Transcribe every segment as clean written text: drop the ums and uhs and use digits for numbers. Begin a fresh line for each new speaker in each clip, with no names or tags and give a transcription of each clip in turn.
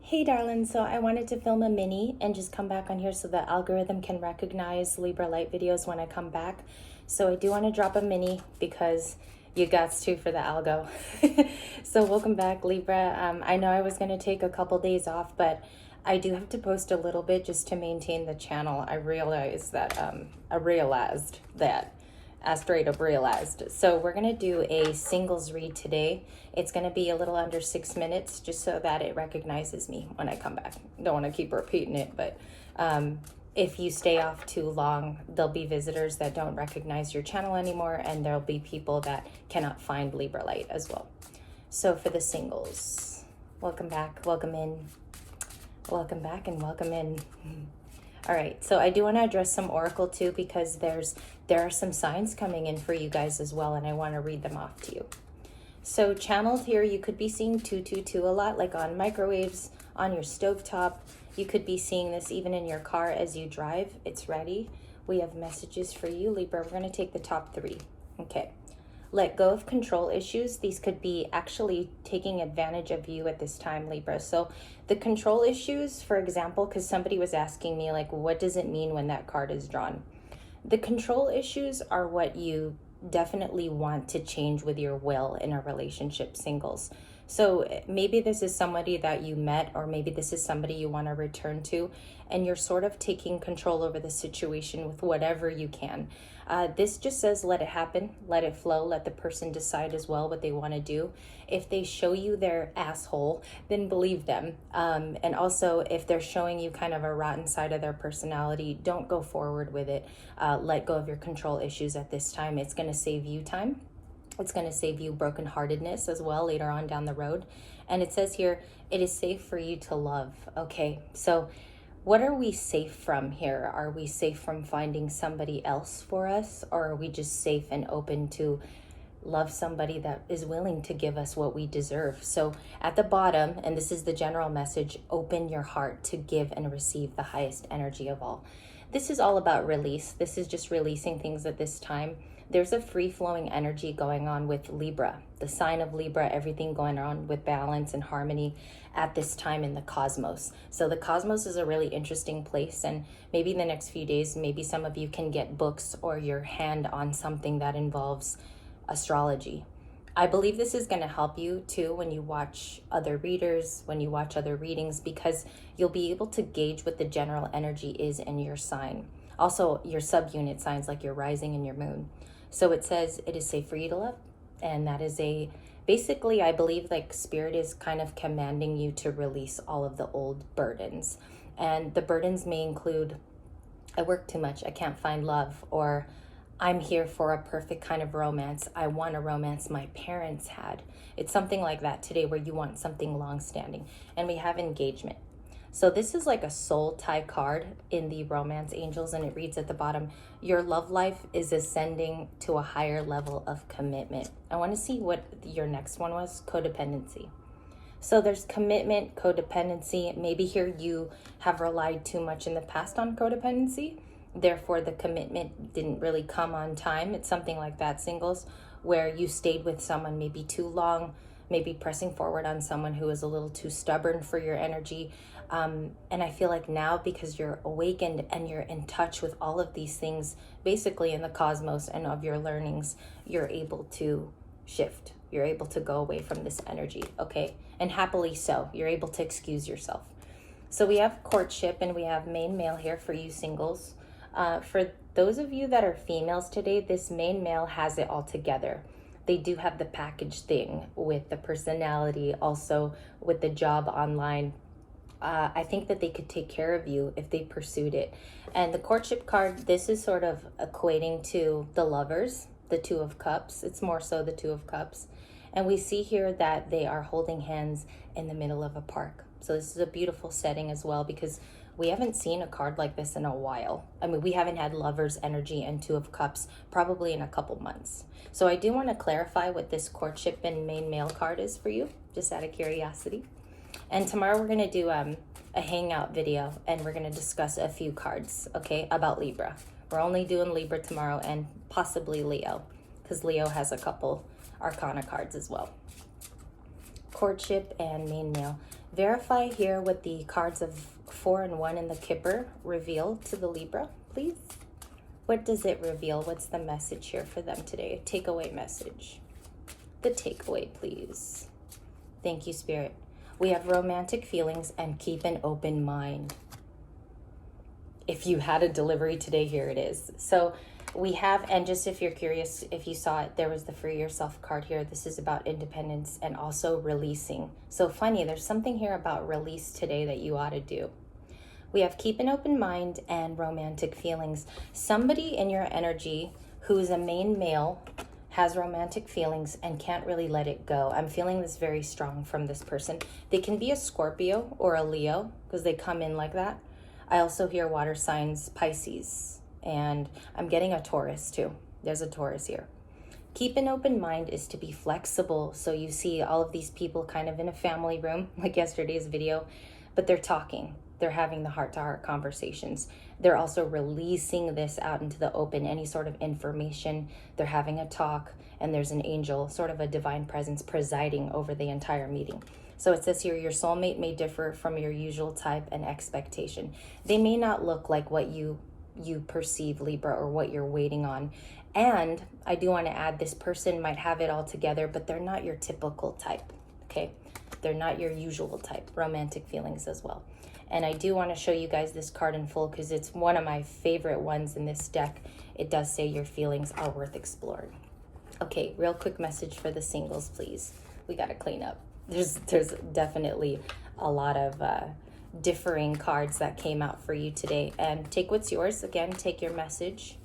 Hey darling, so I wanted to film a mini and just come back on here so the algorithm can recognize Libra light videos when I come back. So I do want to drop a mini because you gots to for the algo. So welcome back, Libra. I know I was going to take a couple days off, but I do have to post a little bit just to maintain the channel. I realized that I straight up realized. So we're gonna do a singles read today. It's gonna be a little under 6 minutes just so that it recognizes me when I come back. Don't wanna keep repeating it, but if you stay off too long, there'll be visitors that don't recognize your channel anymore, and there'll be people that cannot find Libra Light as well. So for the singles, welcome back, welcome in, welcome back, and welcome in. All right, so I do want to address some oracle too, because there are some signs coming in for you guys as well, and I want to read them off to you. So channeled here, you could be seeing 222 a lot, like on microwaves, on your stovetop. You could be seeing this even in your car as you drive. It's ready. We have messages for you, Libra. We're going to take the top 3. Okay. Let go of control issues. These could be actually taking advantage of you at this time, Libra. So the control issues, for example, because somebody was asking me, like, what does it mean when that card is drawn? The control issues are what you definitely want to change with your will in a relationship, singles. So maybe this is somebody that you met, or maybe this is somebody you want to return to, and you're sort of taking control over the situation with whatever you can. This just says let it happen, let it flow, let the person decide as well what they want to do. If they show you their asshole, then believe them. And also, if they're showing you kind of a rotten side of their personality, don't go forward with it. Let go of your control issues at this time. It's going to save you time. It's going to save you brokenheartedness as well later on down the road. And it says here, it is safe for you to love. Okay, so what are we safe from here? Are we safe from finding somebody else for us? Or are we just safe and open to love somebody that is willing to give us what we deserve? So at the bottom, and this is the general message, open your heart to give and receive the highest energy of all. This is all about release. This is just releasing things at this time. There's a free-flowing energy going on with Libra, the sign of Libra, everything going on with balance and harmony at this time in the cosmos. So the cosmos is a really interesting place, and maybe in the next few days, maybe some of you can get books or your hand on something that involves astrology. I believe this is going to help you too when you watch other readers, when you watch other readings, because you'll be able to gauge what the general energy is in your sign. Also, your subunit signs like your rising and your moon. So it says it is safe for you to love. And that is basically, I believe like spirit is kind of commanding you to release all of the old burdens. And the burdens may include, I work too much, I can't find love, or I'm here for a perfect kind of romance. I want a romance my parents had. It's something like that today, where you want something long-standing. And we have engagement. So this is like a soul tie card in the Romance Angels, and it reads at the bottom, your love life is ascending to a higher level of commitment. I want to see what your next one was, codependency. So there's commitment, codependency. Maybe here you have relied too much in the past on codependency. Therefore, the commitment didn't really come on time. It's something like that, singles, where you stayed with someone maybe too long, maybe pressing forward on someone who is a little too stubborn for your energy. And I feel like now, because you're awakened and you're in touch with all of these things, basically in the cosmos and of your learnings, you're able to shift. You're able to go away from this energy, okay? And happily so. You're able to excuse yourself. So we have courtship, and we have main male here for you singles. For those of you that are females today, this main male has it all together. They do have the package thing with the personality, also with the job online. I think that they could take care of you if they pursued it. And the courtship card, this is sort of equating to the lovers, the Two of Cups. It's more so the Two of Cups. And we see here that they are holding hands in the middle of a park. So this is a beautiful setting as well, because we haven't seen a card like this in a while. I mean, we haven't had lovers energy and Two of Cups probably in a couple months. So I do want to clarify what this courtship and main male card is for you, just out of curiosity. And tomorrow we're going to do a hangout video, and we're going to discuss a few cards, okay, about Libra. We're only doing Libra tomorrow, and possibly Leo, because Leo has a couple Arcana cards as well. courtship, and main male. Verify here what the cards of 4 and 1 in the Kipper reveal to the Libra, please. What does it reveal? What's the message here for them today? A takeaway message. The takeaway, please. Thank you, Spirit. We have romantic feelings and keep an open mind. If you had a delivery today, here it is. So we have, and just if you're curious, if you saw it, there was the Free Yourself card here. This is about independence and also releasing. So funny, there's something here about release today that you ought to do. We have keep an open mind and romantic feelings. Somebody in your energy who's a main male has romantic feelings and can't really let it go. I'm feeling this very strong from this person. They can be a Scorpio or a Leo because they come in like that. I also hear water signs, Pisces, and I'm getting a Taurus too. There's a Taurus here. Keep an open mind is to be flexible. So you see all of these people kind of in a family room, like yesterday's video, but they're talking. They're having the heart-to-heart conversations. They're also releasing this out into the open, any sort of information. They're having a talk, and there's an angel, sort of a divine presence, presiding over the entire meeting. So it says here, your soulmate may differ from your usual type and expectation. They may not look like what you perceive, Libra, or what you're waiting on. And I do want to add, this person might have it all together, but they're not your typical type, okay? They're not your usual type. Romantic feelings as well. And I do want to show you guys this card in full because it's one of my favorite ones in this deck. It does say your feelings are worth exploring. Okay, real quick message for the singles, please. We got to clean up. There's definitely a lot of differing cards that came out for you today. And take what's yours. Again, take your message.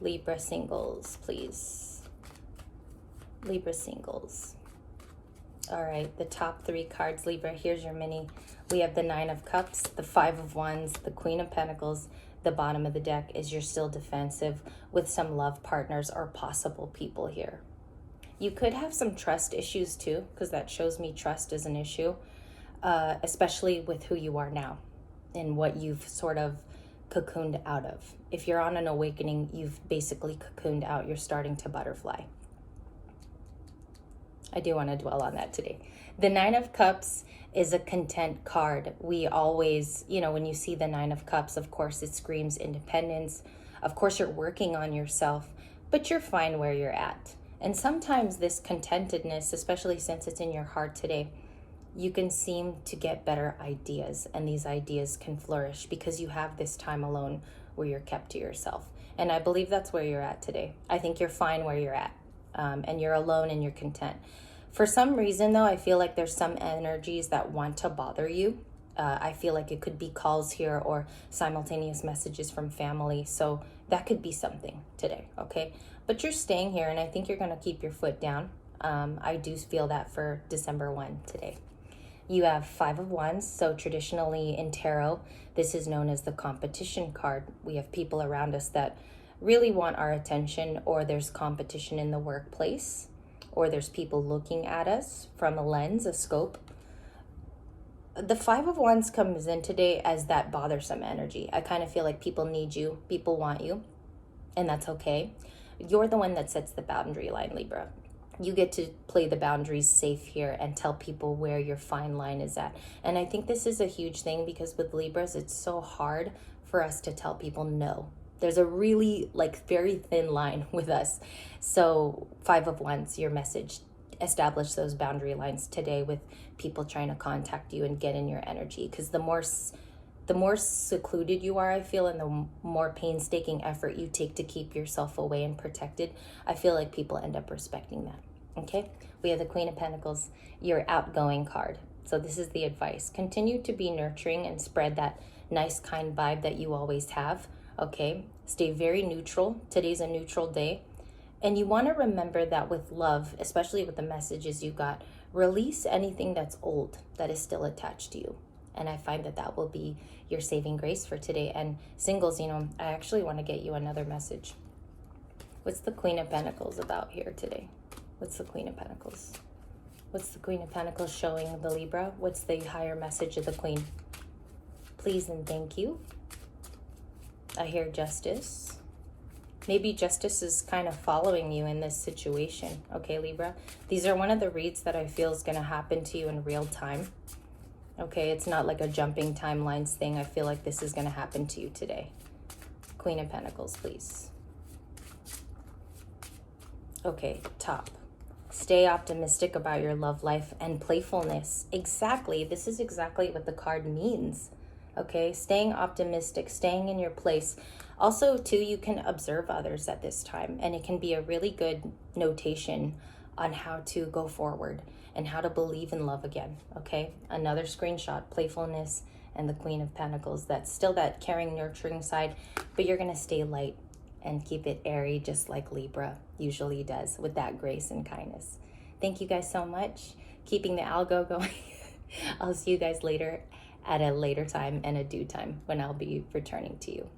Libra singles, please. Libra singles. All right, the top 3 cards, Libra. Here's your mini. We have the 9 of Cups, the 5 of Wands, the Queen of Pentacles. The bottom of the deck is you're still defensive with some love partners or possible people here. You could have some trust issues too, because that shows me trust is an issue, especially with who you are now and what you've sort of cocooned out of. If you're on an awakening, you've basically cocooned out. You're starting to butterfly. I do want to dwell on that today. The 9 of Cups is a content card. We always, when you see the 9 of Cups, of course, it screams independence. Of course, you're working on yourself, but you're fine where you're at. And sometimes this contentedness, especially since it's in your heart today, you can seem to get better ideas, and these ideas can flourish because you have this time alone where you're kept to yourself. And I believe that's where you're at today. I think you're fine where you're at, and you're alone and you're content. For some reason, though, I feel like there's some energies that want to bother you. I feel like it could be calls here or simultaneous messages from family. So that could be something today, okay? But you're staying here, and I think you're going to keep your foot down. I do feel that for December 1 today. You have 5 of Wands. So traditionally in tarot, this is known as the competition card. We have people around us that really want our attention, or there's competition in the workplace, or there's people looking at us from a lens, a scope. The 5 of Wands comes in today as that bothersome energy. I kind of feel like people need you, people want you, and that's okay. You're the one that sets the boundary line, Libra. You get to play the boundaries safe here and tell people where your fine line is at. And I think this is a huge thing because with Libras, it's so hard for us to tell people no. There's a really very thin line with us. So 5 of Wands, your message, establish those boundary lines today with people trying to contact you and get in your energy. Because the more secluded you are, I feel, and the more painstaking effort you take to keep yourself away and protected, I feel like people end up respecting that. Okay? We have the Queen of Pentacles, your outgoing card. So this is the advice. Continue to be nurturing and spread that nice, kind vibe that you always have. Okay? Stay very neutral. Today's a neutral day. And you want to remember that with love, especially with the messages you got, release anything that's old that is still attached to you. And I find that that will be your saving grace for today. And singles, I actually want to get you another message. What's the Queen of Pentacles about here today? What's the Queen of Pentacles? What's the Queen of Pentacles showing the Libra? What's the higher message of the Queen? Please and thank you. I hear justice. Maybe justice is kind of following you in this situation, okay, Libra? These are one of the reads that I feel is going to happen to you in real time. Okay, it's not like a jumping timelines thing. I feel like this is going to happen to you today. Queen of Pentacles, please. Okay, top. Stay optimistic about your love life and playfulness. Exactly. This is exactly what the card means. Okay, staying optimistic, staying in your place. Also, too, you can observe others at this time, and it can be a really good notation on how to go forward and how to believe in love again. Okay, another screenshot, playfulness and the Queen of Pentacles. That's still that caring, nurturing side, but you're going to stay light and keep it airy, just like Libra usually does, with that grace and kindness. Thank you guys so much. Keeping the algo going. I'll see you guys later at a later time and a due time when I'll be returning to you.